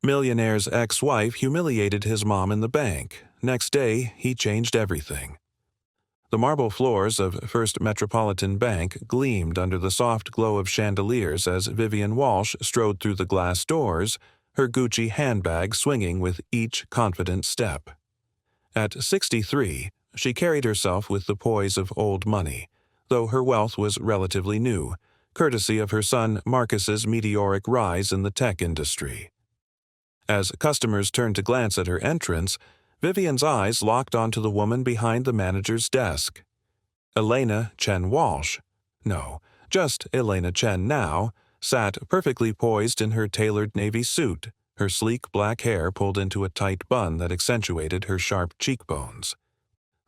Millionaire's ex-wife humiliated his mom in the bank. Next day, he changed everything. The marble floors of First Metropolitan Bank gleamed under the soft glow of chandeliers as Vivian Walsh strode through the glass doors, her Gucci handbag swinging with each confident step. At 63, she carried herself with the poise of old money, though her wealth was relatively new, courtesy of her son Marcus's meteoric rise in the tech industry. As customers turned to glance at her entrance, Vivian's eyes locked onto the woman behind the manager's desk. Elena Chen Walsh, no, just Elena Chen now, sat perfectly poised in her tailored navy suit, her sleek black hair pulled into a tight bun that accentuated her sharp cheekbones.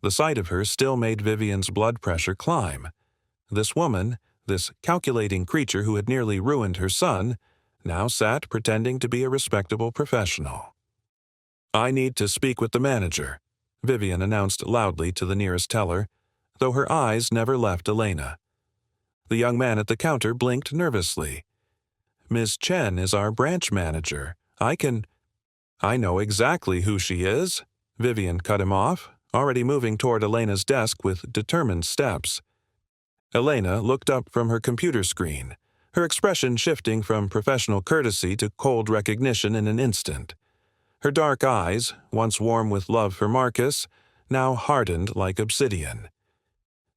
The sight of her still made Vivian's blood pressure climb. This woman, this calculating creature who had nearly ruined her son, now sat pretending to be a respectable professional. "I need to speak with the manager," Vivian announced loudly to the nearest teller, though her eyes never left Elena. The young man at the counter blinked nervously. "Ms. Chen is our branch manager. I know exactly who she is," Vivian cut him off, already moving toward Elena's desk with determined steps. Elena looked up from her computer screen, her expression shifting from professional courtesy to cold recognition in an instant. Her dark eyes, once warm with love for Marcus, now hardened like obsidian.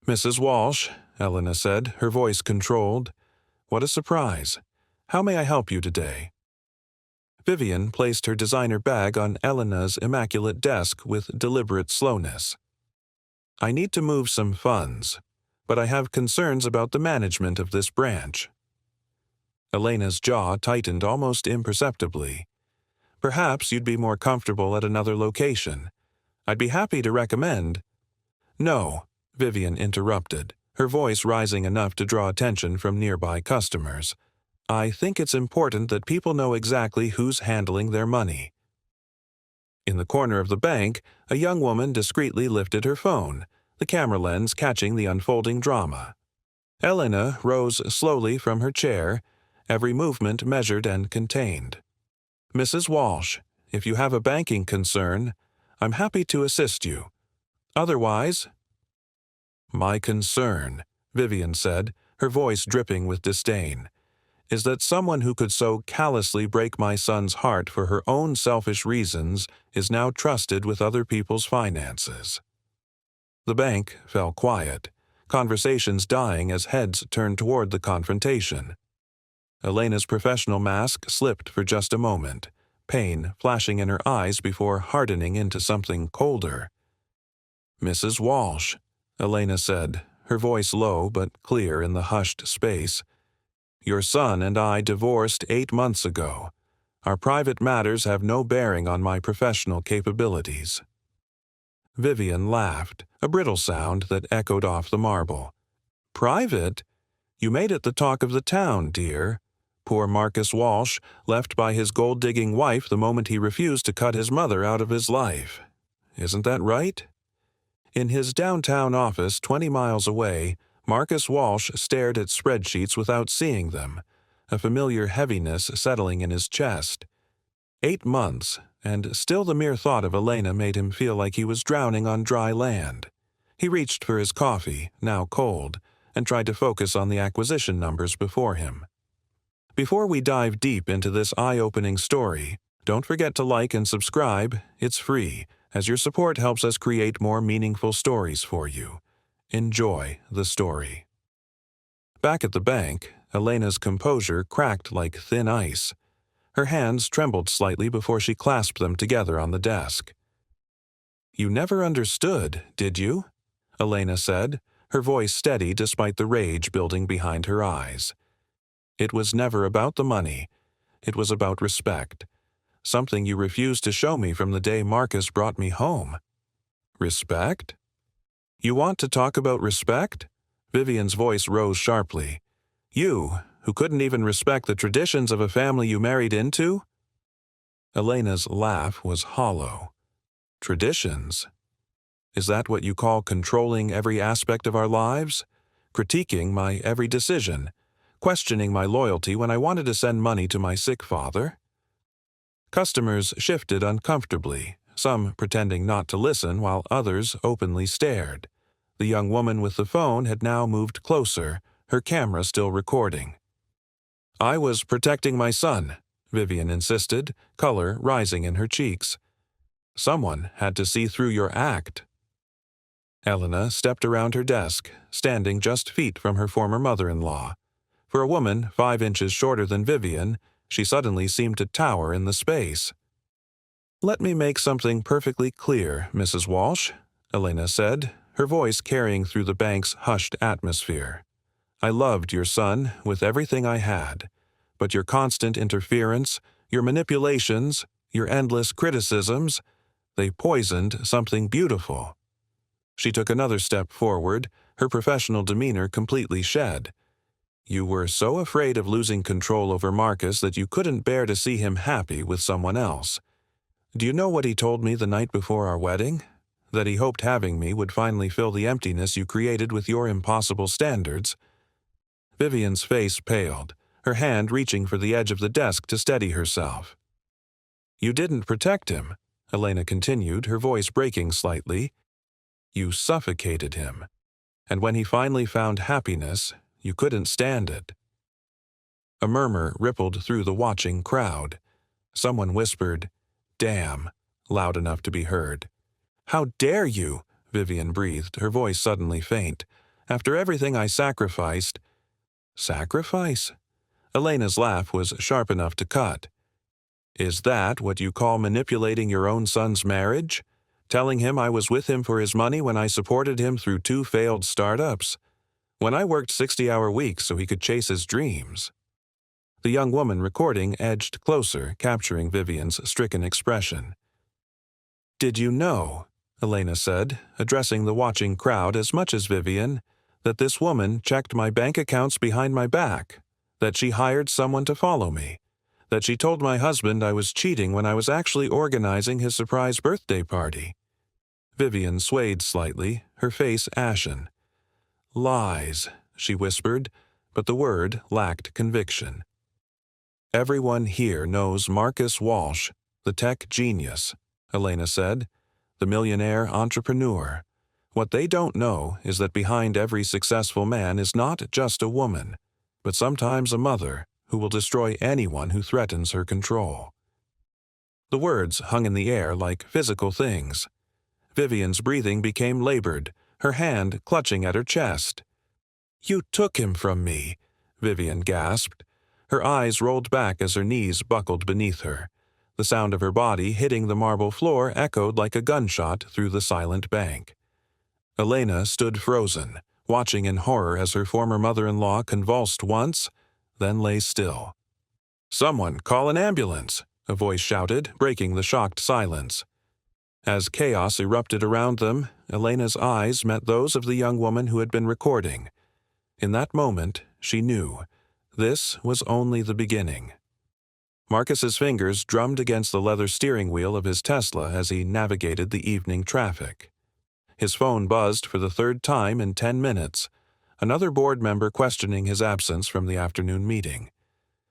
"Mrs. Walsh," Elena said, her voice controlled. "What a surprise. How may I help you today?" Vivian placed her designer bag on Elena's immaculate desk with deliberate slowness. "I need to move some funds, but I have concerns about the management of this branch." Elena's jaw tightened almost imperceptibly. "Perhaps you'd be more comfortable at another location. I'd be happy to recommend—" "No," Vivian interrupted, her voice rising enough to draw attention from nearby customers. "I think it's important that people know exactly who's handling their money." In the corner of the bank, a young woman discreetly lifted her phone, the camera lens catching the unfolding drama. Elena rose slowly from her chair, every movement measured and contained. "Mrs. Walsh, if you have a banking concern, I'm happy to assist you. Otherwise—" "My concern," Vivian said, her voice dripping with disdain, "is that someone who could so callously break my son's heart for her own selfish reasons is now trusted with other people's finances." The bank fell quiet, conversations dying as heads turned toward the confrontation. Elena's professional mask slipped for just a moment, pain flashing in her eyes before hardening into something colder. "Mrs. Walsh," Elena said, her voice low but clear in the hushed space, "your son and I divorced 8 months ago. Our private matters have no bearing on my professional capabilities." Vivian laughed, a brittle sound that echoed off the marble. "Private? You made it the talk of the town, dear. Poor Marcus Walsh, left by his gold-digging wife the moment he refused to cut his mother out of his life. Isn't that right?" In his downtown office 20 miles away, Marcus Walsh stared at spreadsheets without seeing them, a familiar heaviness settling in his chest. 8 months, and still the mere thought of Elena made him feel like he was drowning on dry land. He reached for his coffee, now cold, and tried to focus on the acquisition numbers before him. Before we dive deep into this eye-opening story, don't forget to like and subscribe. It's free, as your support helps us create more meaningful stories for you. Enjoy the story. Back at the bank, Elena's composure cracked like thin ice. Her hands trembled slightly before she clasped them together on the desk. "You never understood, did you?" Elena said, her voice steady despite the rage building behind her eyes. "It was never about the money. It was about respect. Something you refused to show me from the day Marcus brought me home." "Respect? You want to talk about respect?" Vivian's voice rose sharply. "You, who couldn't even respect the traditions of a family you married into?" Elena's laugh was hollow. "Traditions? Is that what you call controlling every aspect of our lives? Critiquing my every decision? Questioning my loyalty when I wanted to send money to my sick father?" Customers shifted uncomfortably, some pretending not to listen while others openly stared. The young woman with the phone had now moved closer, her camera still recording. "I was protecting my son," Vivian insisted, color rising in her cheeks. "Someone had to see through your act." Elena stepped around her desk, standing just feet from her former mother-in-law. For a woman 5 inches shorter than Vivian, she suddenly seemed to tower in the space. "Let me make something perfectly clear, Mrs. Walsh," Elena said, her voice carrying through the bank's hushed atmosphere. "I loved your son with everything I had, but your constant interference, your manipulations, your endless criticisms, they poisoned something beautiful." She took another step forward, her professional demeanor completely shed. "You were so afraid of losing control over Marcus that you couldn't bear to see him happy with someone else. Do you know what he told me the night before our wedding? That he hoped having me would finally fill the emptiness you created with your impossible standards." Vivian's face paled, her hand reaching for the edge of the desk to steady herself. "You didn't protect him," Elena continued, her voice breaking slightly. "You suffocated him. And when he finally found happiness, you couldn't stand it." A murmur rippled through the watching crowd. Someone whispered, "Damn," loud enough to be heard. "How dare you?" Vivian breathed, her voice suddenly faint. "After everything I sacrificed—" "Sacrifice?" Elena's laugh was sharp enough to cut. "Is that what you call manipulating your own son's marriage? Telling him I was with him for his money when I supported him through 2 failed startups? When I worked 60-hour weeks so he could chase his dreams?" The young woman recording edged closer, capturing Vivian's stricken expression. "Did you know," Elena said, addressing the watching crowd as much as Vivian, "that this woman checked my bank accounts behind my back, that she hired someone to follow me, that she told my husband I was cheating when I was actually organizing his surprise birthday party?" Vivian swayed slightly, her face ashen. "Lies," she whispered, but the word lacked conviction. "Everyone here knows Marcus Walsh, the tech genius," Elena said, "the millionaire entrepreneur. What they don't know is that behind every successful man is not just a woman, but sometimes a mother who will destroy anyone who threatens her control." The words hung in the air like physical things. Vivian's breathing became labored, her hand clutching at her chest. "You took him from me," Vivian gasped. Her eyes rolled back as her knees buckled beneath her. The sound of her body hitting the marble floor echoed like a gunshot through the silent bank. Elena stood frozen, watching in horror as her former mother-in-law convulsed once, then lay still. "Someone call an ambulance!" a voice shouted, breaking the shocked silence. As chaos erupted around them, Elena's eyes met those of the young woman who had been recording. In that moment, she knew. This was only the beginning. Marcus's fingers drummed against the leather steering wheel of his Tesla as he navigated the evening traffic. His phone buzzed for the 3rd time in 10 minutes, another board member questioning his absence from the afternoon meeting.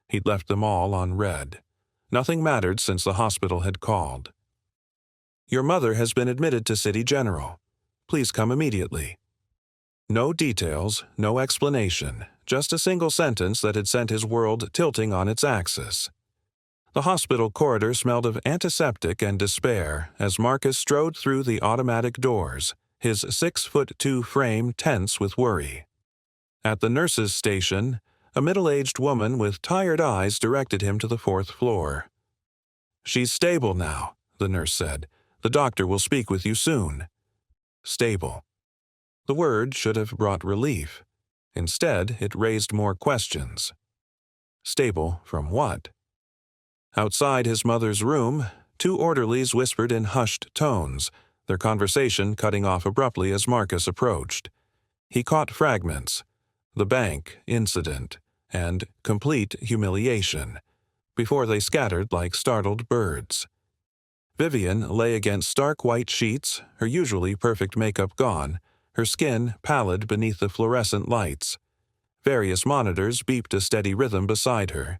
He'd left them all on red. Nothing mattered since the hospital had called. "Your mother has been admitted to City General. Please come immediately." No details, no explanation, just a single sentence that had sent his world tilting on its axis. The hospital corridor smelled of antiseptic and despair as Marcus strode through the automatic doors, his 6'2" frame tense with worry. At the nurse's station, a middle-aged woman with tired eyes directed him to the 4th floor. "She's stable now," the nurse said. "The doctor will speak with you soon." Stable. The word should have brought relief. Instead, it raised more questions. Stable from what? Outside his mother's room, 2 orderlies whispered in hushed tones, their conversation cutting off abruptly as Marcus approached. He caught fragments: the bank incident and complete humiliation, before they scattered like startled birds. Vivian lay against stark white sheets, her usually perfect makeup gone, her skin pallid beneath the fluorescent lights. Various monitors beeped a steady rhythm beside her.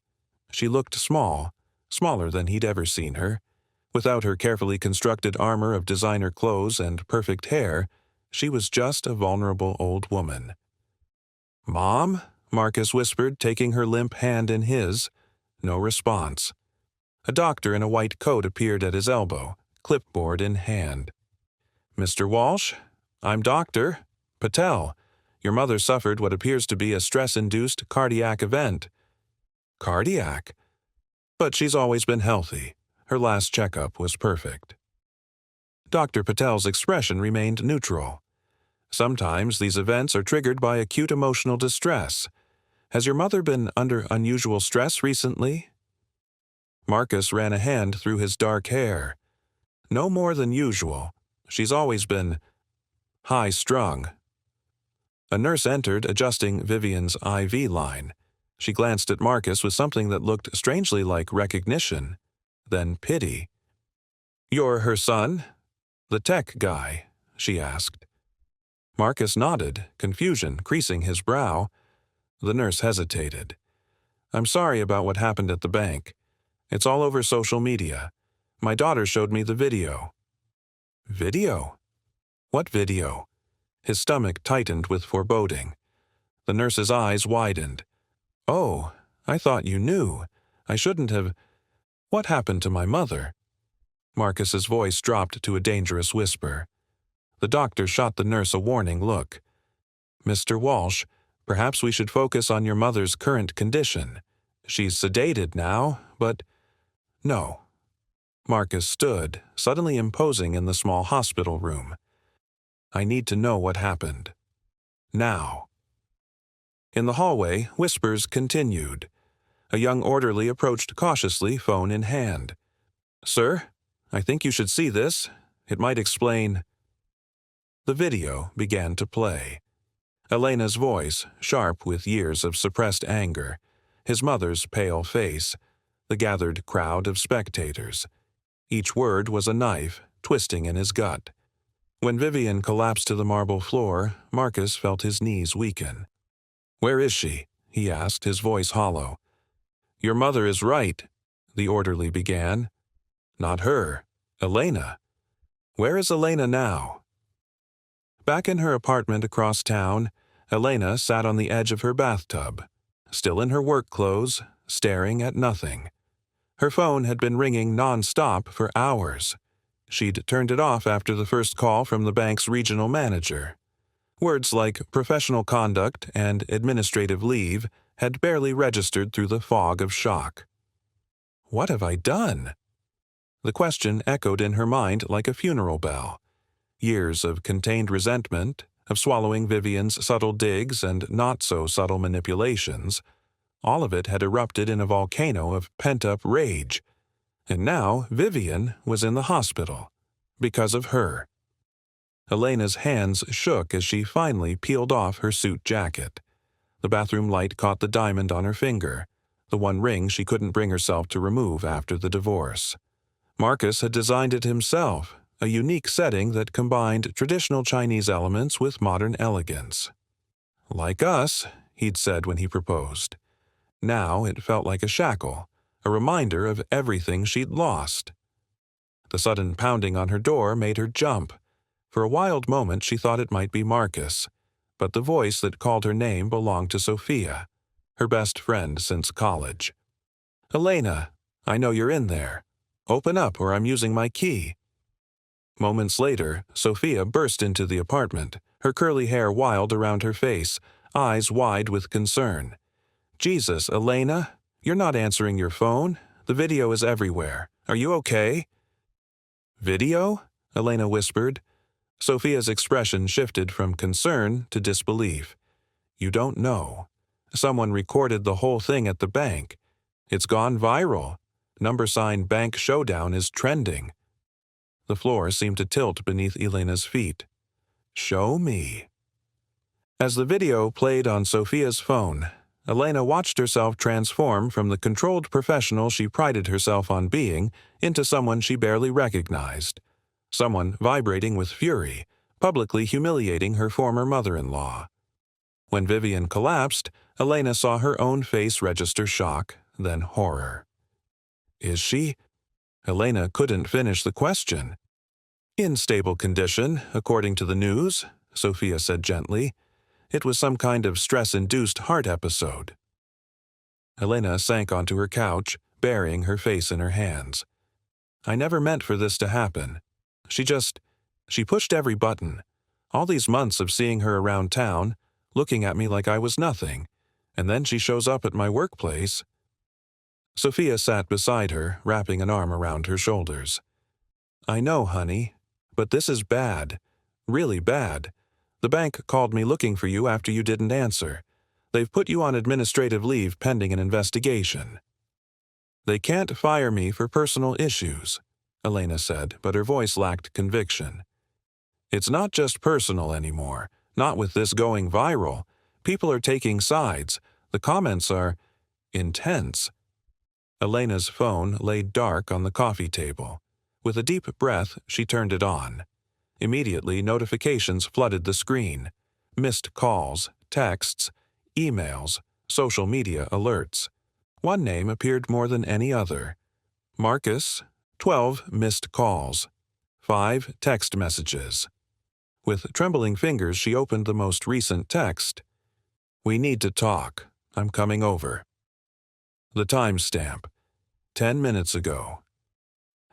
She looked small, smaller than he'd ever seen her. Without her carefully constructed armor of designer clothes and perfect hair, she was just a vulnerable old woman. "Mom?" Marcus whispered, taking her limp hand in his. No response. A doctor in a white coat appeared at his elbow, clipboard in hand. "Mr. Walsh? I'm Dr. Patel. Your mother suffered what appears to be a stress-induced cardiac event." "Cardiac? But she's always been healthy. Her last checkup was perfect." Dr. Patel's expression remained neutral. "Sometimes these events are triggered by acute emotional distress. Has your mother been under unusual stress recently?" Marcus ran a hand through his dark hair. "No more than usual. She's always been high-strung." A nurse entered, adjusting Vivian's IV line. She glanced at Marcus with something that looked strangely like recognition, then pity. "You're her son? The tech guy?" she asked. Marcus nodded, confusion creasing his brow. The nurse hesitated. "I'm sorry about what happened at the bank. It's all over social media. My daughter showed me the video." "Video? What video?" His stomach tightened with foreboding. The nurse's eyes widened. "Oh, I thought you knew. I shouldn't have. What happened to my mother?" Marcus's voice dropped to a dangerous whisper. The doctor shot the nurse a warning look. "Mr. Walsh, perhaps we should focus on your mother's current condition. She's sedated now, but—" "No." Marcus stood, suddenly imposing in the small hospital room. "I need to know what happened. Now." In the hallway, whispers continued. A young orderly approached cautiously, phone in hand. "Sir, I think you should see this. It might explain—" The video began to play. Elena's voice, sharp with years of suppressed anger, his mother's pale face, the gathered crowd of spectators. Each word was a knife, twisting in his gut. When Vivian collapsed to the marble floor, Marcus felt his knees weaken. "Where is she?" he asked, his voice hollow. "Your mother is right," the orderly began. "Not her. Elena. Where is Elena now?" Back in her apartment across town, Elena sat on the edge of her bathtub, still in her work clothes, staring at nothing. Her phone had been ringing non-stop for hours. She'd turned it off after the first call from the bank's regional manager. Words like professional conduct and administrative leave had barely registered through the fog of shock. "What have I done?" The question echoed in her mind like a funeral bell. Years of contained resentment, of swallowing Vivian's subtle digs and not-so-subtle manipulations, all of it had erupted in a volcano of pent-up rage. And now Vivian was in the hospital. Because of her. Elena's hands shook as she finally peeled off her suit jacket. The bathroom light caught the diamond on her finger, the one ring she couldn't bring herself to remove after the divorce. Marcus had designed it himself, a unique setting that combined traditional Chinese elements with modern elegance. "Like us," he'd said when he proposed. Now it felt like a shackle, a reminder of everything she'd lost. The sudden pounding on her door made her jump. For a wild moment she thought it might be Marcus, but the voice that called her name belonged to Sophia, her best friend since college. "Elena, I know you're in there. Open up or I'm using my key." Moments later, Sophia burst into the apartment, her curly hair wild around her face, eyes wide with concern. "Jesus, Elena, you're not answering your phone. The video is everywhere. Are you okay?" "Video?" Elena whispered. Sophia's expression shifted from concern to disbelief. "You don't know. Someone recorded the whole thing at the bank. It's gone viral. Number sign Bank Showdown is trending." The floor seemed to tilt beneath Elena's feet. "Show me." As the video played on Sophia's phone, Elena watched herself transform from the controlled professional she prided herself on being into someone she barely recognized. Someone vibrating with fury, publicly humiliating her former mother-in-law. When Vivian collapsed, Elena saw her own face register shock, then horror. Is she? Elena couldn't finish the question. In stable condition, according to the news, Sophia said gently. It was some kind of stress-induced heart episode. Elena sank onto her couch, burying her face in her hands. I never meant for this to happen. She pushed every button. All these months of seeing her around town, looking at me like I was nothing, and then she shows up at my workplace. Sophia sat beside her, wrapping an arm around her shoulders. I know, honey, but this is bad. Really bad. The bank called me looking for you after you didn't answer. They've put you on administrative leave pending an investigation. They can't fire me for personal issues, Elena said, but her voice lacked conviction. It's not just personal anymore, not with this going viral. People are taking sides. The comments are intense. Elena's phone lay dark on the coffee table. With a deep breath, she turned it on. Immediately, notifications flooded the screen. Missed calls, texts, emails, social media alerts. One name appeared more than any other. Marcus, 12 missed calls. 5 text messages. With trembling fingers, she opened the most recent text. We need to talk. I'm coming over. The timestamp. 10 minutes ago.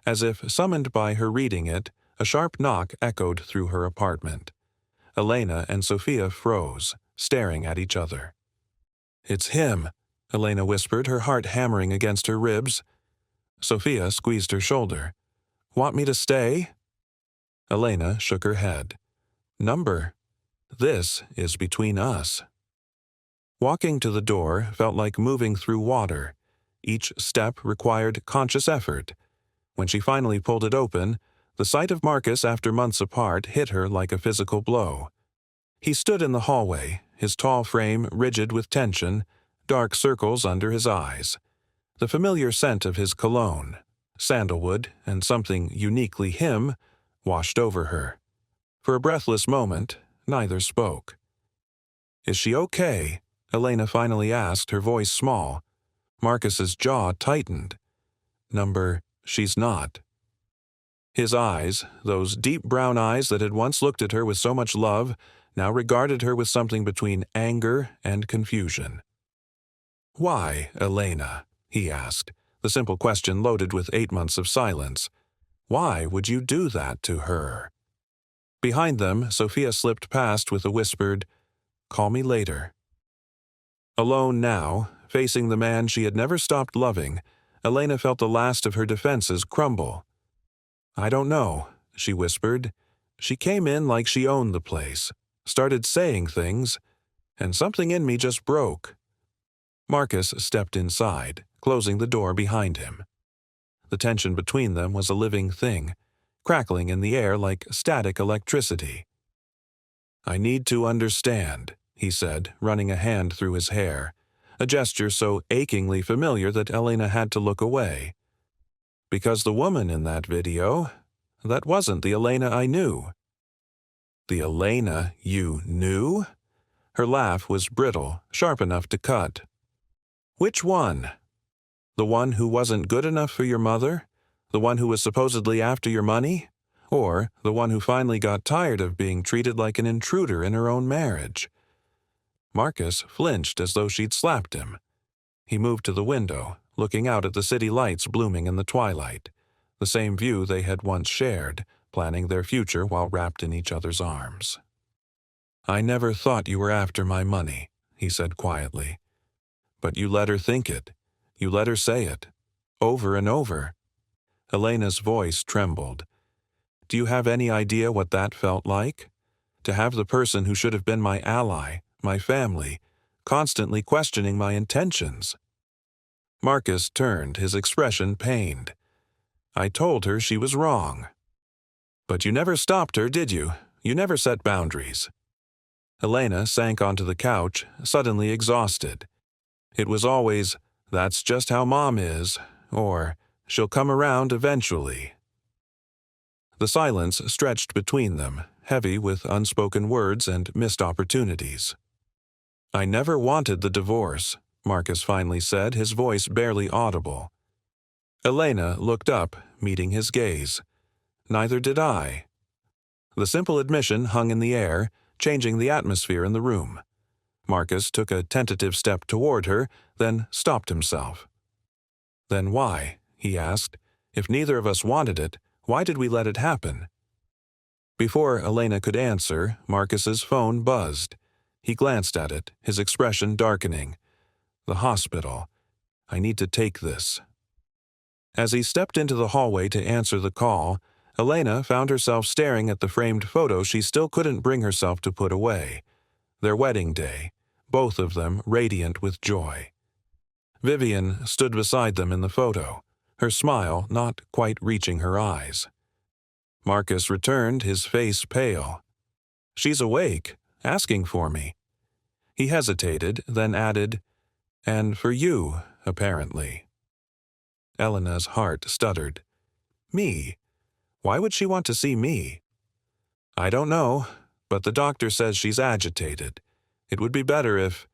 As if summoned by her reading it, a sharp knock echoed through her apartment. Elena and Sophia froze, staring at each other. It's him, Elena whispered, her heart hammering against her ribs. Sophia squeezed her shoulder. Want me to stay? Elena shook her head. Number. This is between us. Walking to the door felt like moving through water. Each step required conscious effort. When she finally pulled it open, the sight of Marcus after months apart hit her like a physical blow. He stood in the hallway, his tall frame rigid with tension, dark circles under his eyes. The familiar scent of his cologne, sandalwood, and something uniquely him, washed over her. For a breathless moment, neither spoke. Is she okay? Elena finally asked, her voice small. Marcus's jaw tightened. Number, she's not. His eyes, those deep brown eyes that had once looked at her with so much love, now regarded her with something between anger and confusion. Why, Elena? He asked, the simple question loaded with 8 months of silence. Why would you do that to her? Behind them, Sophia slipped past with a whispered, Call me later. Alone now, facing the man she had never stopped loving, Elena felt the last of her defenses crumble. I don't know, she whispered. She came in like she owned the place, started saying things, and something in me just broke. Marcus stepped inside, closing the door behind him. The tension between them was a living thing, crackling in the air like static electricity. I need to understand, he said, running a hand through his hair, a gesture so achingly familiar that Elena had to look away. Because the woman in that video, that wasn't the Elena I knew. The Elena you knew? Her laugh was brittle, sharp enough to cut. Which one? The one who wasn't good enough for your mother? The one who was supposedly after your money? Or the one who finally got tired of being treated like an intruder in her own marriage? Marcus flinched as though she'd slapped him. He moved to the window, looking out at the city lights blooming in the twilight, the same view they had once shared, planning their future while wrapped in each other's arms. I never thought you were after my money, he said quietly. But you let her think it. You let her say it. Over and over. Elena's voice trembled. Do you have any idea what that felt like? To have the person who should have been my ally, my family, constantly questioning my intentions. Marcus turned, his expression pained. I told her she was wrong. But you never stopped her, did you? You never set boundaries. Elena sank onto the couch, suddenly exhausted. It was always, that's just how Mom is, or she'll come around eventually. The silence stretched between them, heavy with unspoken words and missed opportunities. I never wanted the divorce, Marcus finally said, his voice barely audible. Elena looked up, meeting his gaze. Neither did I. The simple admission hung in the air, changing the atmosphere in the room. Marcus took a tentative step toward her, then stopped himself. "Then why?" he asked. "If neither of us wanted it, why did we let it happen?" Before Elena could answer, Marcus's phone buzzed. He glanced at it, his expression darkening. The hospital. I need to take this. As he stepped into the hallway to answer the call, Elena found herself staring at the framed photo she still couldn't bring herself to put away. Their wedding day, both of them radiant with joy. Vivian stood beside them in the photo, her smile not quite reaching her eyes. Marcus returned, his face pale. "She's awake, asking for me." He hesitated, then added, "And for you, apparently." Elena's heart stuttered. "Me? Why would she want to see me?" "I don't know, but the doctor says she's agitated. It would be better if—"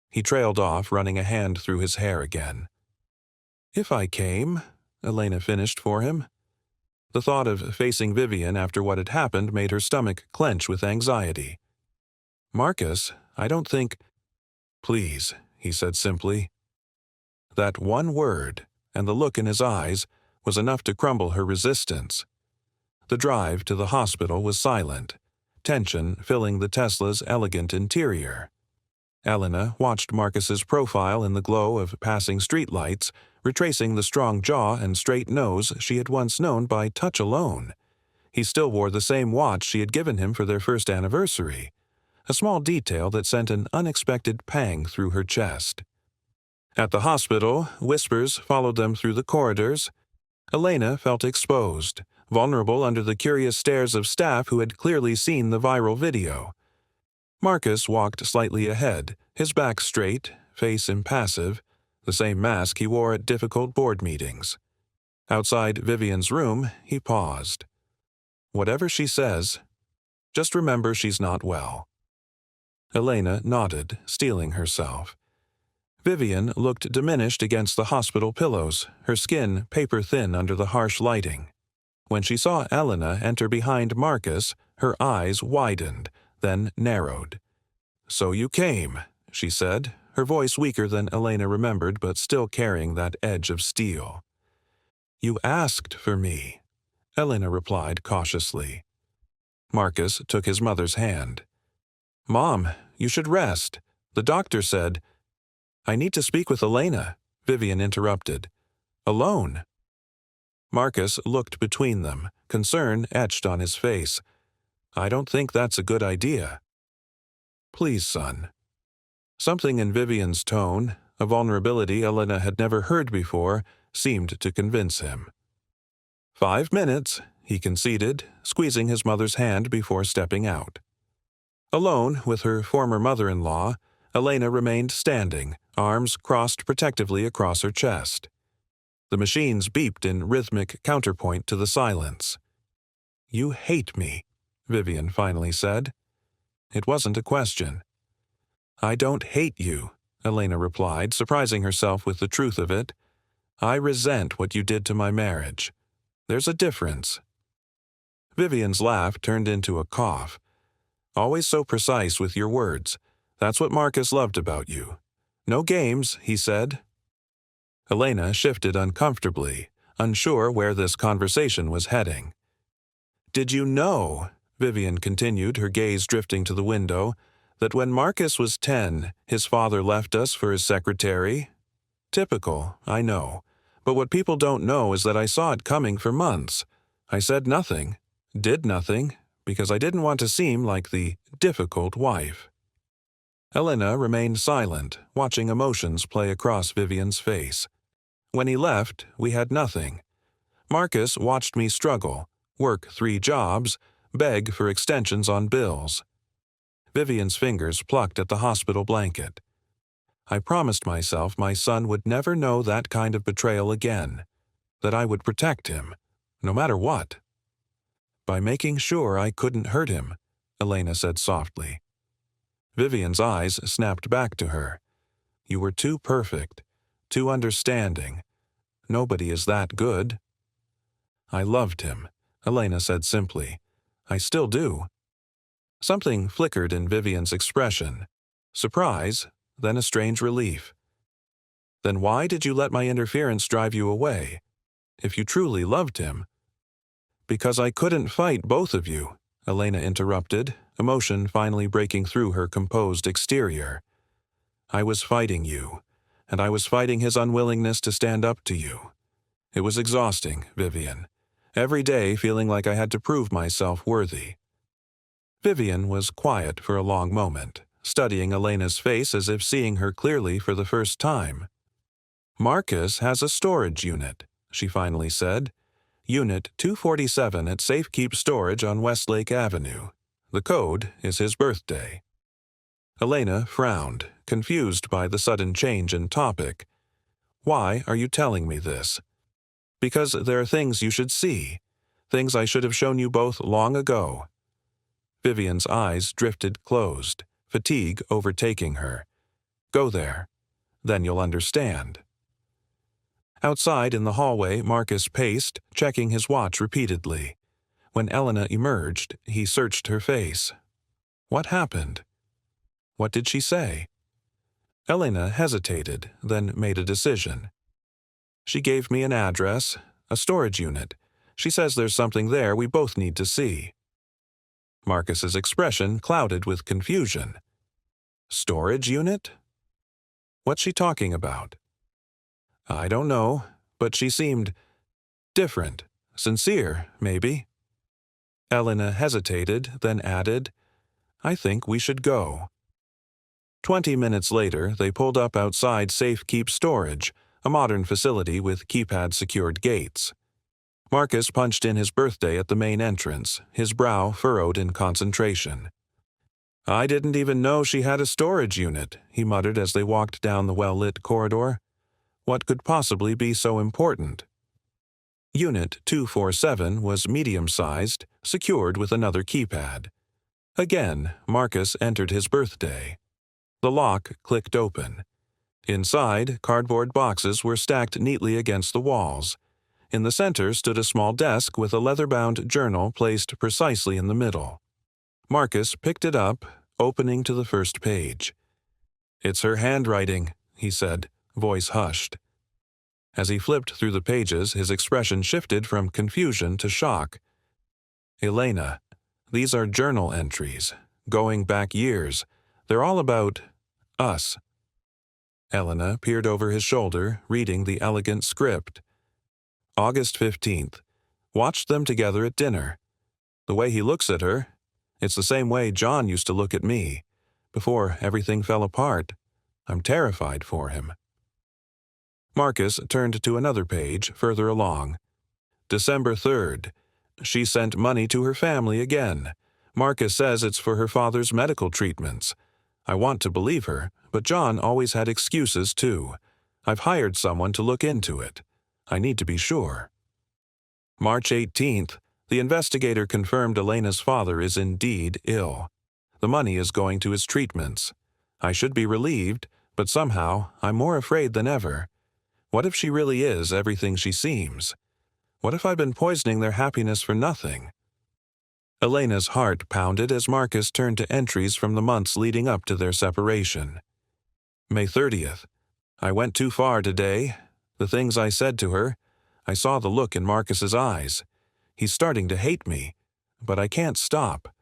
He trailed off, running a hand through his hair again. "If I came," Elena finished for him. The thought of facing Vivian after what had happened made her stomach clench with anxiety. "Marcus, I don't think—" "Please," he said simply. That one word, and the look in his eyes, was enough to crumble her resistance. The drive to the hospital was silent, tension filling the Tesla's elegant interior. Elena watched Marcus's profile in the glow of passing streetlights, retracing the strong jaw and straight nose she had once known by touch alone. He still wore the same watch she had given him for their first anniversary, a small detail that sent an unexpected pang through her chest. At the hospital, whispers followed them through the corridors. Elena felt exposed, vulnerable under the curious stares of staff who had clearly seen the viral video. Marcus walked slightly ahead, his back straight, face impassive, the same mask he wore at difficult board meetings. Outside Vivian's room, he paused. "Whatever she says, just remember she's not well." Elena nodded, steeling herself. Vivian looked diminished against the hospital pillows, her skin paper-thin under the harsh lighting. When she saw Elena enter behind Marcus, her eyes widened, then narrowed. "So you came," she said, her voice weaker than Elena remembered but still carrying that edge of steel. "You asked for me," Elena replied cautiously. Marcus took his mother's hand. "Mom, you should rest. The doctor said—" "I need to speak with Elena," Vivian interrupted. "Alone." Marcus looked between them, concern etched on his face. "I don't think that's a good idea." "Please, son." Something in Vivian's tone, a vulnerability Elena had never heard before, seemed to convince him. 5 minutes, he conceded, squeezing his mother's hand before stepping out. Alone with her former mother-in-law, Elena remained standing, arms crossed protectively across her chest. The machines beeped in rhythmic counterpoint to the silence. "You hate me," Vivian finally said. It wasn't a question. "I don't hate you," Elena replied, surprising herself with the truth of it. "I resent what you did to my marriage. There's a difference." Vivian's laugh turned into a cough. "Always so precise with your words. That's what Marcus loved about you. No games," he said. Elena shifted uncomfortably, unsure where this conversation was heading. "Did you know," Vivian continued, her gaze drifting to the window, "that when Marcus was 10, his father left us for his secretary? Typical, I know. But what people don't know is that I saw it coming for months. I said nothing, did nothing, because I didn't want to seem like the difficult wife." Elena remained silent, watching emotions play across Vivian's face. "When he left, we had nothing. Marcus watched me struggle, work 3 jobs, beg for extensions on bills." Vivian's fingers plucked at the hospital blanket. "I promised myself my son would never know that kind of betrayal again, that I would protect him, no matter what." "By making sure I couldn't hurt him," Elena said softly. Vivian's eyes snapped back to her. "You were too perfect, too understanding. Nobody is that good." "I loved him," Elena said simply. "I still do." Something flickered in Vivian's expression. Surprise, then a strange relief. "Then why did you let my interference drive you away? If you truly loved him—" "Because I couldn't fight both of you," Elena interrupted, emotion finally breaking through her composed exterior. "I was fighting you, and I was fighting his unwillingness to stand up to you. It was exhausting, Vivian. Every day feeling like I had to prove myself worthy." Vivian was quiet for a long moment, studying Elena's face as if seeing her clearly for the first time. "Marcus has a storage unit," she finally said. "Unit 247 at Safekeep Storage on Westlake Avenue. The code is his birthday." Elena frowned, confused by the sudden change in topic. "Why are you telling me this?" "Because there are things you should see. Things I should have shown you both long ago." Vivian's eyes drifted closed, fatigue overtaking her. "Go there. Then you'll understand." Outside in the hallway, Marcus paced, checking his watch repeatedly. When Elena emerged, he searched her face. What happened? What did she say? Elena hesitated, then made a decision. "She gave me an address, a storage unit. She says there's something there we both need to see." Marcus's expression clouded with confusion. "Storage unit? What's she talking about?" "I don't know, but she seemed different, sincere, maybe." Elena hesitated, then added, "I think we should go." 20 minutes later, they pulled up outside Safekeep Storage, a modern facility with keypad-secured gates. Marcus punched in his birthday at the main entrance, his brow furrowed in concentration. "I didn't even know she had a storage unit," he muttered as they walked down the well-lit corridor. What could possibly be so important? Unit 247 was medium-sized, secured with another keypad. Again, Marcus entered his birthday. The lock clicked open. Inside, cardboard boxes were stacked neatly against the walls. In the center stood a small desk with a leather-bound journal placed precisely in the middle. Marcus picked it up, opening to the first page. "It's her handwriting," he said, voice hushed. As he flipped through the pages, his expression shifted from confusion to shock. "Elena, these are journal entries, going back years. They're all about us." Elena peered over his shoulder, reading the elegant script. "August 15th. Watched them together at dinner. The way he looks at her, it's the same way John used to look at me, before everything fell apart. I'm terrified for him." Marcus turned to another page, further along. December 3rd. She sent money to her family again. Marcus says it's for her father's medical treatments. I want to believe her, but John always had excuses too. I've hired someone to look into it. I need to be sure. March 18th. The investigator confirmed Elena's father is indeed ill. The money is going to his treatments. I should be relieved, but somehow I'm more afraid than ever. What if she really is everything she seems? What if I've been poisoning their happiness for nothing? Elena's heart pounded as Marcus turned to entries from the months leading up to their separation. May 30th. I went too far today. The things I said to her, I saw the look in Marcus's eyes. He's starting to hate me, but I can't stop.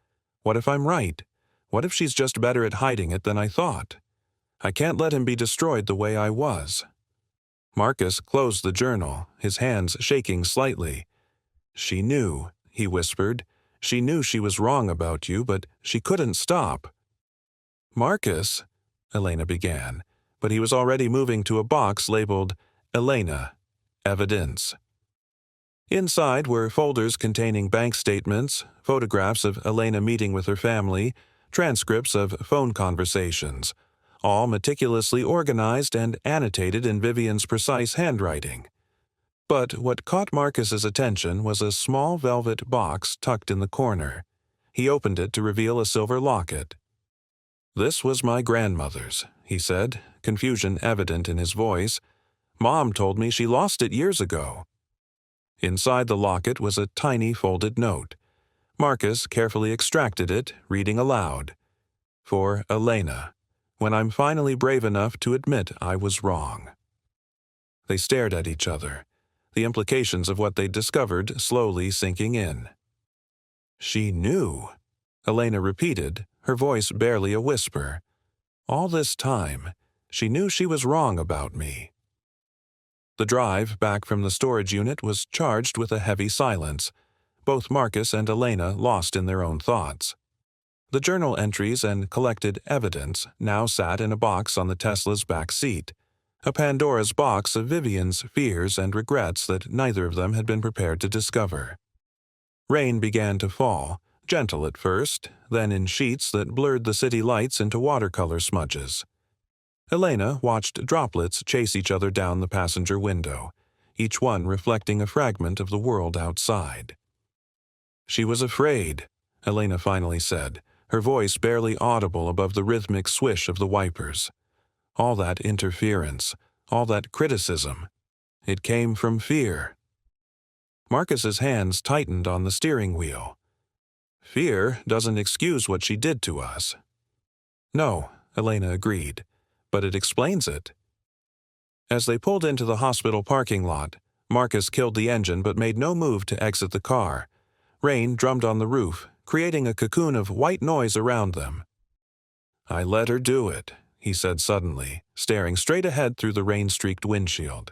What if I'm right? What if she's just better at hiding it than I thought? I can't let him be destroyed the way I was. Marcus closed the journal, his hands shaking slightly. "She knew," he whispered. "She knew she was wrong about you, but she couldn't stop." "Marcus," Elena began, but he was already moving to a box labeled Elena, Evidence. Inside were folders containing bank statements, photographs of Elena meeting with her family, transcripts of phone conversations, all meticulously organized and annotated in Vivian's precise handwriting. But what caught Marcus's attention was a small velvet box tucked in the corner. He opened it to reveal a silver locket. "This was my grandmother's," he said, confusion evident in his voice. Mom told me she lost it years ago." Inside the locket was a tiny folded note. Marcus carefully extracted it, reading aloud. "For Elena, when I'm finally brave enough to admit I was wrong." They stared at each other, the implications of what they'd discovered slowly sinking in. "She knew," Elena repeated, her voice barely a whisper. "All this time, she knew she was wrong about me." The drive back from the storage unit was charged with a heavy silence, both Marcus and Elena lost in their own thoughts. The journal entries and collected evidence now sat in a box on the Tesla's back seat, a Pandora's box of Vivian's fears and regrets that neither of them had been prepared to discover. Rain began to fall, gentle at first, then in sheets that blurred the city lights into watercolor smudges. Elena watched droplets chase each other down the passenger window, each one reflecting a fragment of the world outside. "She was afraid," Elena finally said, her voice barely audible above the rhythmic swish of the wipers. "All that interference, all that criticism, it came from fear." Marcus's hands tightened on the steering wheel. "Fear doesn't excuse what she did to us." "No," Elena agreed, "but it explains it." As they pulled into the hospital parking lot, Marcus killed the engine but made no move to exit the car. Rain drummed on the roof, creating a cocoon of white noise around them. "I let her do it," he said suddenly, staring straight ahead through the rain-streaked windshield.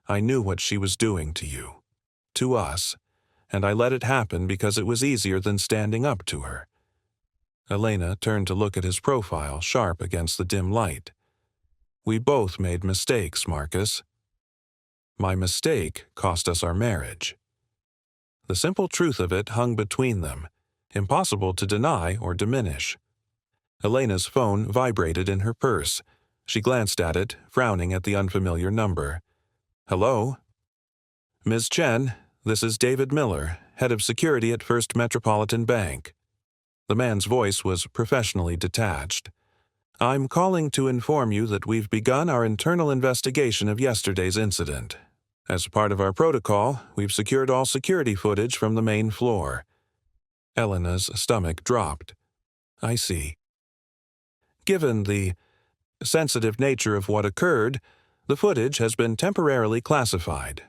"I knew what she was doing to you, to us, and I let it happen because it was easier than standing up to her." Elena turned to look at his profile, sharp against the dim light. "We both made mistakes, Marcus. My mistake cost us our marriage." The simple truth of it hung between them, impossible to deny or diminish. Elena's phone vibrated in her purse. She glanced at it, frowning at the unfamiliar number. "Hello?" "Ms. Chen, this is David Miller, head of security at First Metropolitan Bank." The man's voice was professionally detached. "I'm calling to inform you that we've begun our internal investigation of yesterday's incident. As part of our protocol, we've secured all security footage from the main floor." Elena's stomach dropped. "I see." "Given the sensitive nature of what occurred, the footage has been temporarily classified.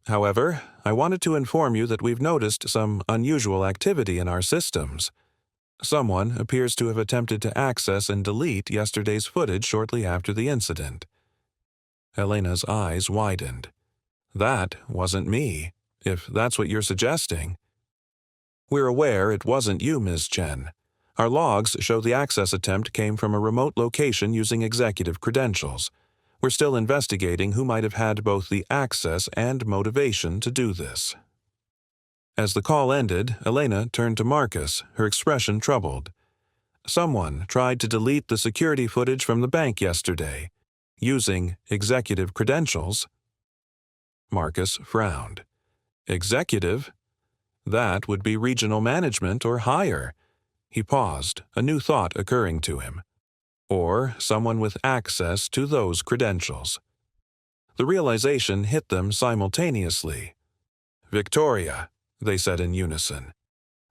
However, I wanted to inform you that we've noticed some unusual activity in our systems. Someone appears to have attempted to access and delete yesterday's footage shortly after the incident." Elena's eyes widened. "That wasn't me, if that's what you're suggesting." "We're aware it wasn't you, Ms. Chen. Our logs show the access attempt came from a remote location using executive credentials. We're still investigating who might have had both the access and motivation to do this." As the call ended, Elena turned to Marcus, her expression troubled. "Someone tried to delete the security footage from the bank yesterday, using executive credentials." Marcus frowned. "Executive? That would be regional management or higher." He paused, a new thought occurring to him. "Or someone with access to those credentials." The realization hit them simultaneously. "Victoria," they said in unison.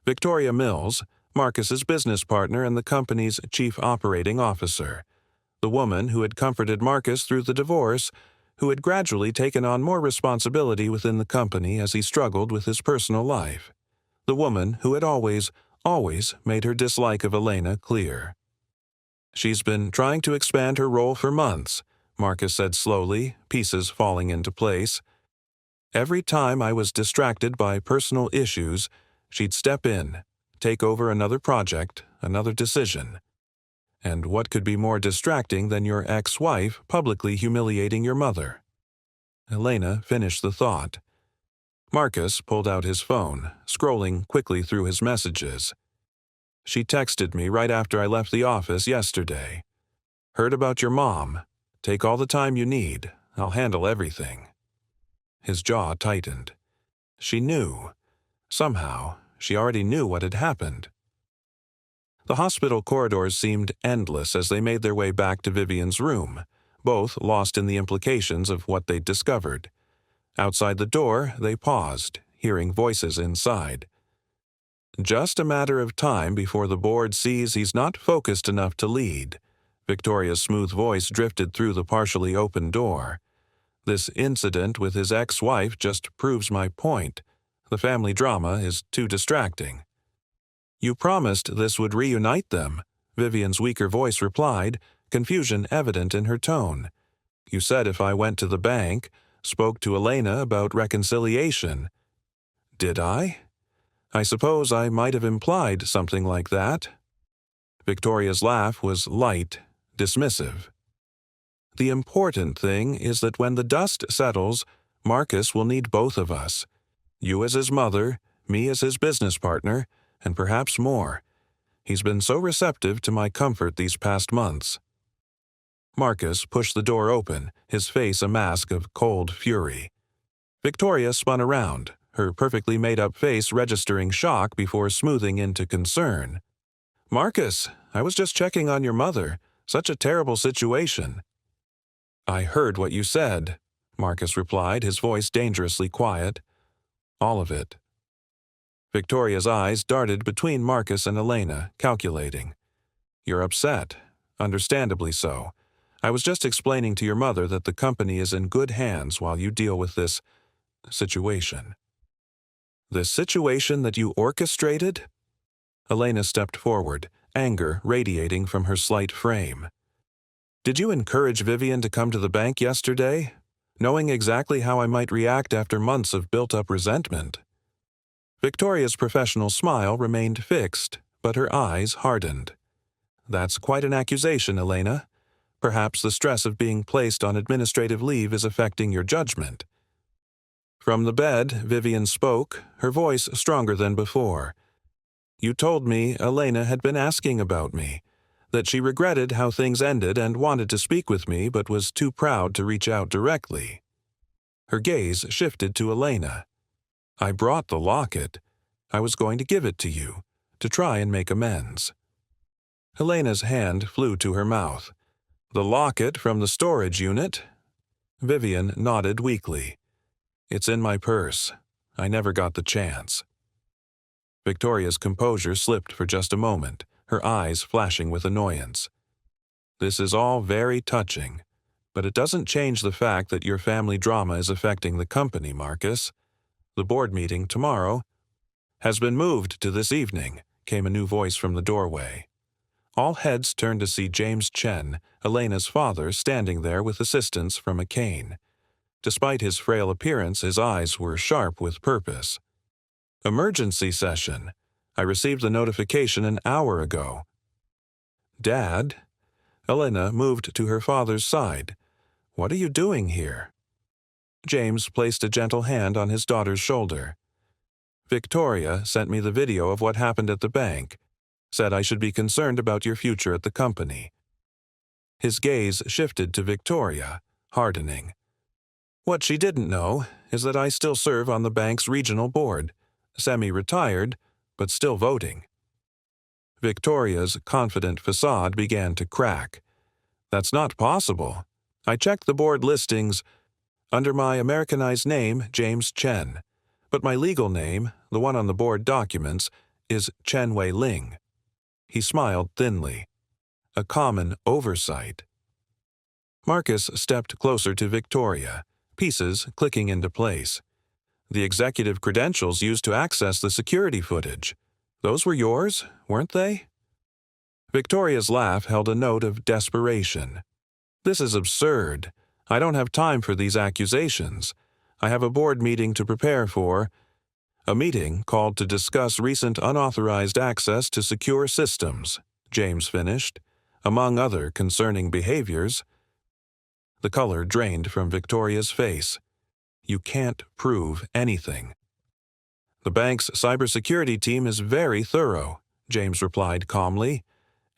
Victoria Mills, Marcus's business partner and the company's chief operating officer. The woman who had comforted Marcus through the divorce, who had gradually taken on more responsibility within the company as he struggled with his personal life. The woman who had always made her dislike of Elena clear. "She's been trying to expand her role for months," Marcus said slowly, pieces falling into place. "Every time I was distracted by personal issues, she'd step in, take over another project, another decision. And what could be more distracting than your ex-wife publicly humiliating your mother?" Elena finished the thought. Marcus pulled out his phone, scrolling quickly through his messages. "She texted me right after I left the office yesterday. 'Heard about your mom. Take all the time you need. I'll handle everything.'" His jaw tightened. She knew. Somehow, she already knew what had happened. The hospital corridors seemed endless as they made their way back to Vivian's room. both lost in the implications of what they'd discovered. Outside the door, they paused, hearing voices inside. Just a matter of time before the board sees he's not focused enough to lead. Victoria's smooth voice drifted through the partially open door. This incident with his ex-wife just proves my point. The family drama is too distracting. You promised this would reunite them, Vivian's weaker voice replied, confusion evident in her tone. You said if I went to the bank, spoke to Elena about reconciliation. Did I? I suppose I might have implied something like that. Victoria's laugh was light, dismissive. The important thing is that when the dust settles, Marcus will need both of us. You as his mother, me as his business partner, and perhaps more. He's been so receptive to my comfort these past months. Marcus pushed the door open, his face a mask of cold fury. Victoria spun around, her perfectly made-up face registering shock before smoothing into concern. Marcus, I was just checking on your mother. Such a terrible situation. I heard what you said, Marcus replied, his voice dangerously quiet. All of it. Victoria's eyes darted between Marcus and Elena, calculating. You're upset. Understandably so. I was just explaining to your mother that the company is in good hands while you deal with this situation. This situation that you orchestrated? Elena stepped forward, anger radiating from her slight frame. Did you encourage Vivian to come to the bank yesterday, knowing exactly how I might react after months of built-up resentment? Victoria's professional smile remained fixed, but her eyes hardened. That's quite an accusation, Elena. Perhaps the stress of being placed on administrative leave is affecting your judgment. From the bed, Vivian spoke, her voice stronger than before. You told me Elena had been asking about me, that she regretted how things ended and wanted to speak with me but was too proud to reach out directly. Her gaze shifted to Elena. I brought the locket. I was going to give it to you, to try and make amends. Elena's hand flew to her mouth. The locket from the storage unit? Vivian nodded weakly. It's in my purse. I never got the chance. Victoria's composure slipped for just a moment, her eyes flashing with annoyance. This is all very touching, but it doesn't change the fact that your family drama is affecting the company, Marcus. The board meeting tomorrow has been moved to this evening, came a new voice from the doorway. All heads turned to see James Chen, Elena's father, standing there with assistance from a cane. Despite his frail appearance, his eyes were sharp with purpose. Emergency session. I received the notification an hour ago. Dad? Elena moved to her father's side. What are you doing here? James placed a gentle hand on his daughter's shoulder. Victoria sent me the video of what happened at the bank. Said I should be concerned about your future at the company. His gaze shifted to Victoria, hardening. What she didn't know is that I still serve on the bank's regional board, semi-retired, but still voting. Victoria's confident facade began to crack. That's not possible. I checked the board listings under my Americanized name, James Chen, but my legal name, the one on the board documents, is Chen Wei Ling. He smiled thinly. A common oversight. Marcus stepped closer to Victoria, pieces clicking into place. The executive credentials used to access the security footage. Those were yours, weren't they? Victoria's laugh held a note of desperation. This is absurd. I don't have time for these accusations. I have a board meeting to prepare for. A meeting called to discuss recent unauthorized access to secure systems, James finished, among other concerning behaviors. The color drained from Victoria's face. You can't prove anything. The bank's cybersecurity team is very thorough, James replied calmly.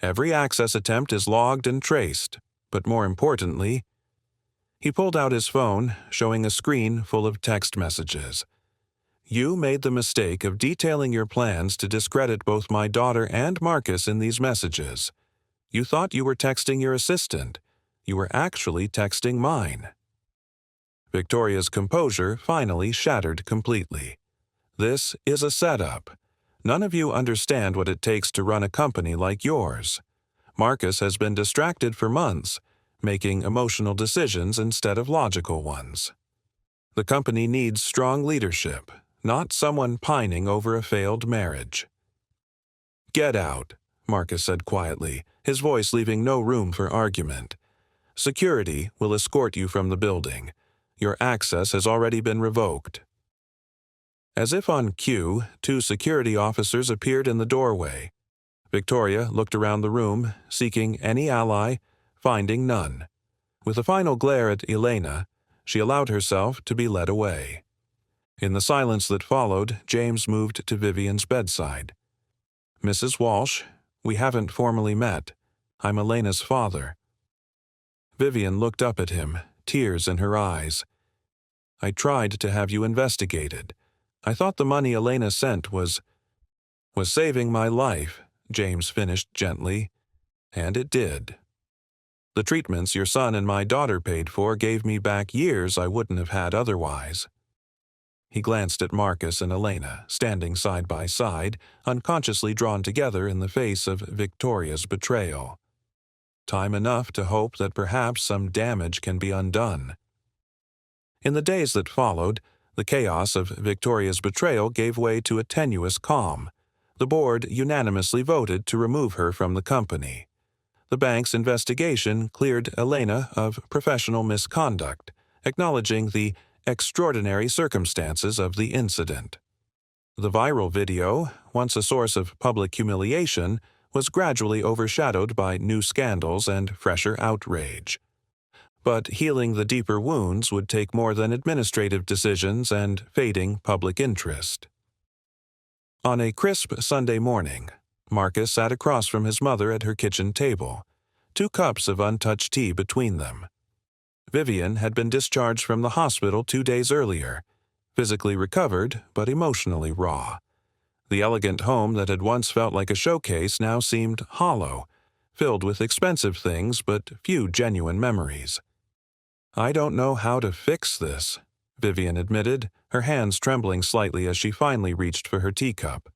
Every access attempt is logged and traced, but more importantly, he pulled out his phone, showing a screen full of text messages. You made the mistake of detailing your plans to discredit both my daughter and Marcus in these messages. You thought you were texting your assistant. You were actually texting mine." Victoria's composure finally shattered completely. "This is a setup. None of you understand what it takes to run a company like yours. Marcus has been distracted for months, making emotional decisions instead of logical ones. The company needs strong leadership, not someone pining over a failed marriage." "Get out," Marcus said quietly, his voice leaving no room for argument. "Security will escort you from the building. Your access has already been revoked." As if on cue, 2 security officers appeared in the doorway. Victoria looked around the room, seeking any ally, finding none. With a final glare at Elena, she allowed herself to be led away. In the silence that followed, James moved to Vivian's bedside. "Mrs. Walsh, we haven't formally met. I'm Elena's father." Vivian looked up at him, tears in her eyes. "I tried to have you investigated. I thought the money Elena sent was saving my life," James finished gently. "And it did. The treatments your son and my daughter paid for gave me back years I wouldn't have had otherwise." He glanced at Marcus and Elena, standing side by side, unconsciously drawn together in the face of Victoria's betrayal. Time enough to hope that perhaps some damage can be undone. In the days that followed, the chaos of Victoria's betrayal gave way to a tenuous calm. The board unanimously voted to remove her from the company. The bank's investigation cleared Elena of professional misconduct, acknowledging the extraordinary circumstances of the incident. The viral video, once a source of public humiliation, was gradually overshadowed by new scandals and fresher outrage. But healing the deeper wounds would take more than administrative decisions and fading public interest. On a crisp Sunday morning, Marcus sat across from his mother at her kitchen table, 2 cups of untouched tea between them. Vivian had been discharged from the hospital 2 days earlier, physically recovered but emotionally raw. The elegant home that had once felt like a showcase now seemed hollow, filled with expensive things but few genuine memories. "I don't know how to fix this," Vivian admitted, her hands trembling slightly as she finally reached for her teacup.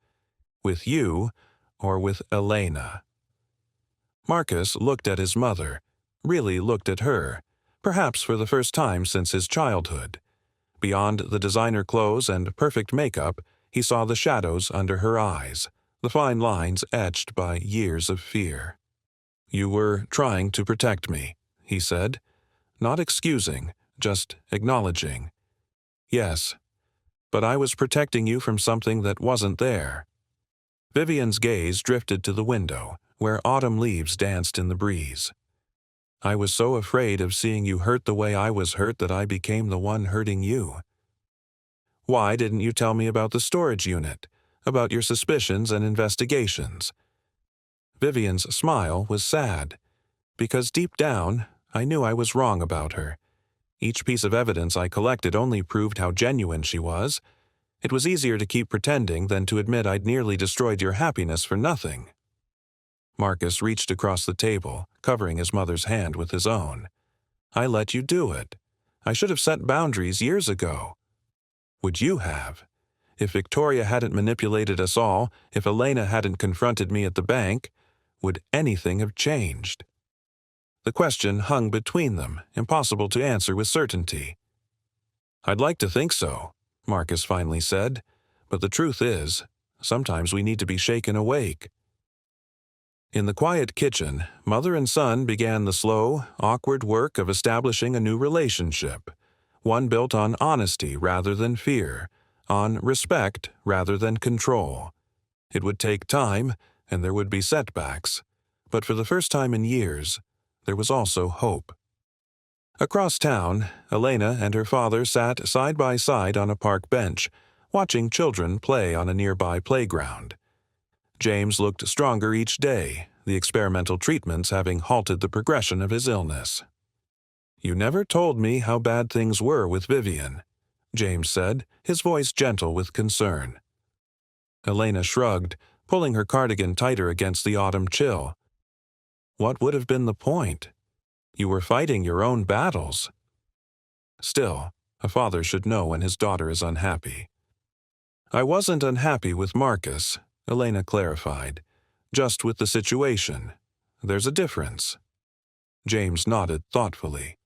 "With you or with Elena?" Marcus looked at his mother, really looked at her, perhaps for the first time since his childhood. Beyond the designer clothes and perfect makeup, he saw the shadows under her eyes, the fine lines etched by years of fear. "You were trying to protect me," he said, not excusing, just acknowledging. "Yes, but I was protecting you from something that wasn't there." Vivian's gaze drifted to the window, where autumn leaves danced in the breeze. "I was so afraid of seeing you hurt the way I was hurt that I became the one hurting you." "Why didn't you tell me about the storage unit, about your suspicions and investigations?" Vivian's smile was sad, because deep down, I knew I was wrong about her. Each piece of evidence I collected only proved how genuine she was. It was easier to keep pretending than to admit I'd nearly destroyed your happiness for nothing. Marcus reached across the table, covering his mother's hand with his own. "I let you do it. I should have set boundaries years ago." "Would you have? If Victoria hadn't manipulated us all, if Elena hadn't confronted me at the bank, would anything have changed?" The question hung between them, impossible to answer with certainty. "I'd like to think so," Marcus finally said, "but the truth is, sometimes we need to be shaken awake." In the quiet kitchen, mother and son began the slow, awkward work of establishing a new relationship, one built on honesty rather than fear, on respect rather than control. It would take time, and there would be setbacks, but for the first time in years, there was also hope. Across town, Elena and her father sat side by side on a park bench, watching children play on a nearby playground. James looked stronger each day, the experimental treatments having halted the progression of his illness. "You never told me how bad things were with Vivian," James said, his voice gentle with concern. Elena shrugged, pulling her cardigan tighter against the autumn chill. "What would have been the point?" You were fighting your own battles. Still, a father should know when his daughter is unhappy. I wasn't unhappy with Marcus, Elena clarified. Just with the situation. There's a difference. James nodded thoughtfully.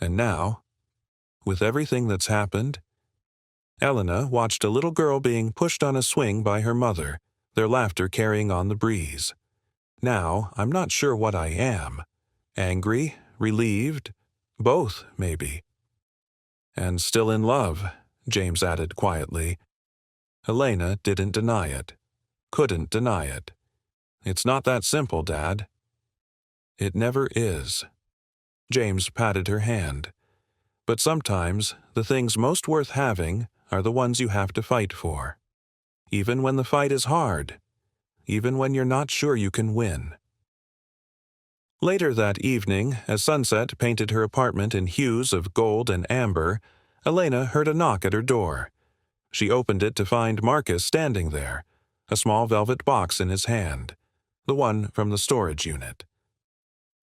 And now, with everything that's happened? Elena watched a little girl being pushed on a swing by her mother, their laughter carrying on the breeze. Now, I'm not sure what I am. Angry, relieved, both, maybe. And still in love, James added quietly. Elena didn't deny it. Couldn't deny it. It's not that simple, Dad. It never is. James patted her hand. But sometimes, the things most worth having are the ones you have to fight for. Even when the fight is hard. Even when you're not sure you can win. Later that evening, as sunset painted her apartment in hues of gold and amber, Elena heard a knock at her door. She opened it to find Marcus standing there, a small velvet box in his hand, the one from the storage unit.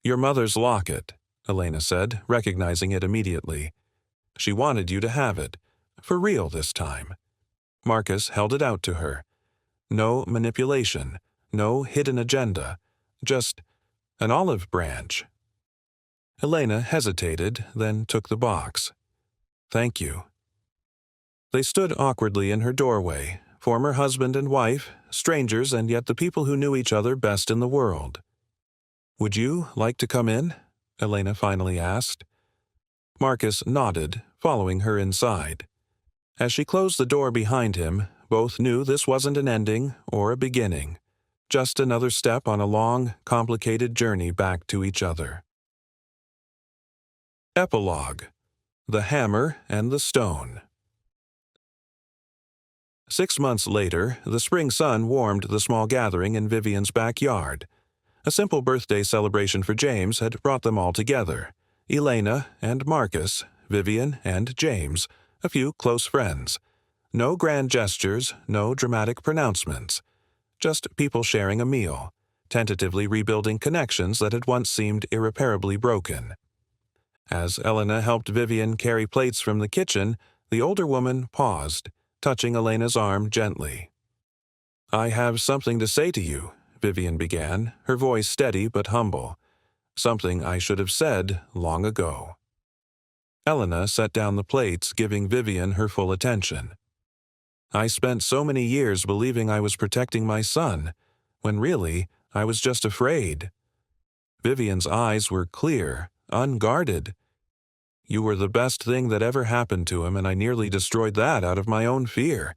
Your mother's locket, Elena said, recognizing it immediately. She wanted you to have it, for real this time. Marcus held it out to her. No manipulation, no hidden agenda, just an olive branch. Elena hesitated, then took the box. Thank you. They stood awkwardly in her doorway, former husband and wife, strangers and yet the people who knew each other best in the world. Would you like to come in? Elena finally asked. Marcus nodded, following her inside. As she closed the door behind him, both knew this wasn't an ending or a beginning, just another step on a long, complicated journey back to each other. Epilogue: The Hammer and the Stone. 6 months later, the spring sun warmed the small gathering in Vivian's backyard. A simple birthday celebration for James had brought them all together. Elena and Marcus, Vivian and James, a few close friends. No grand gestures, no dramatic pronouncements. Just people sharing a meal, tentatively rebuilding connections that had once seemed irreparably broken. As Elena helped Vivian carry plates from the kitchen, the older woman paused, touching Elena's arm gently. I have something to say to you, Vivian began, her voice steady but humble. Something I should have said long ago. Elena set down the plates, giving Vivian her full attention. I spent so many years believing I was protecting my son, when really I was just afraid. Vivian's eyes were clear, unguarded. You were the best thing that ever happened to him, and I nearly destroyed that out of my own fear.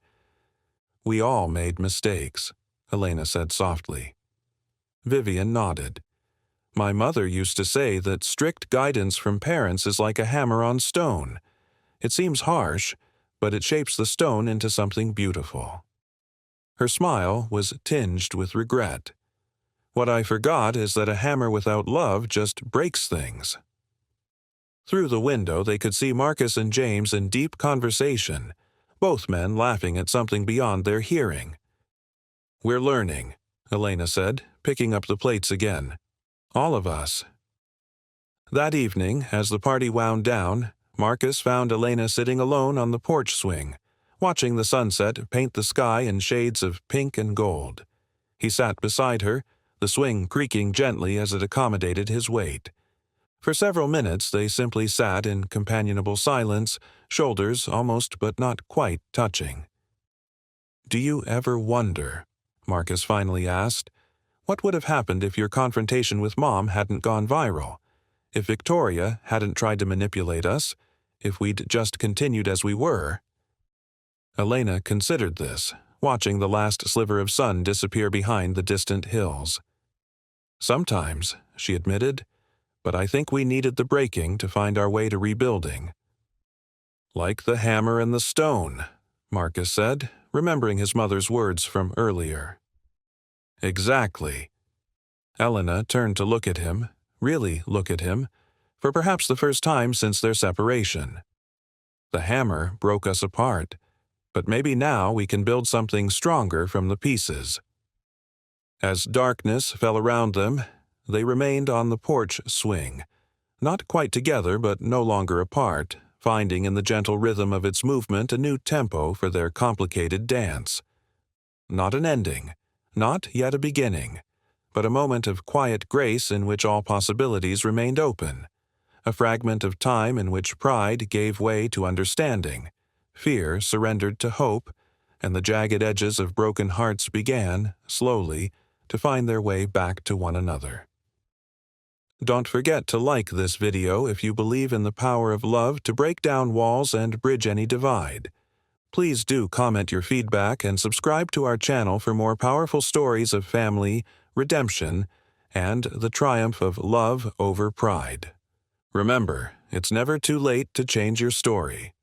We all made mistakes, Elena said softly. Vivian nodded. My mother used to say that strict guidance from parents is like a hammer on stone. It seems harsh, but it shapes the stone into something beautiful. Her smile was tinged with regret. What I forgot is that a hammer without love just breaks things. Through the window, they could see Marcus and James in deep conversation, both men laughing at something beyond their hearing. We're learning, Elena said, picking up the plates again. All of us. That evening, as the party wound down, Marcus found Elena sitting alone on the porch swing, watching the sunset paint the sky in shades of pink and gold. He sat beside her, the swing creaking gently as it accommodated his weight. For several minutes they simply sat in companionable silence, shoulders almost but not quite touching. Do you ever wonder, Marcus finally asked, what would have happened if your confrontation with Mom hadn't gone viral? If Victoria hadn't tried to manipulate us? If we'd just continued as we were? Elena considered this, watching the last sliver of sun disappear behind the distant hills. Sometimes, she admitted, but I think we needed the breaking to find our way to rebuilding. Like the hammer and the stone, Marcus said, remembering his mother's words from earlier. Exactly. Elena turned to look at him, really look at him, for perhaps the first time since their separation. The hammer broke us apart, but maybe now we can build something stronger from the pieces. As darkness fell around them, they remained on the porch swing, Not quite together, but no longer apart, finding in the gentle rhythm of its movement a new tempo for their complicated dance. Not an ending, not yet a beginning, but a moment of quiet grace in which all possibilities remained open, a fragment of time in which pride gave way to understanding, fear surrendered to hope, and the jagged edges of broken hearts began, slowly, to find their way back to one another. Don't forget to like this video if you believe in the power of love to break down walls and bridge any divide. Please do comment your feedback and subscribe to our channel for more powerful stories of family, redemption, and the triumph of love over pride. Remember, it's never too late to change your story.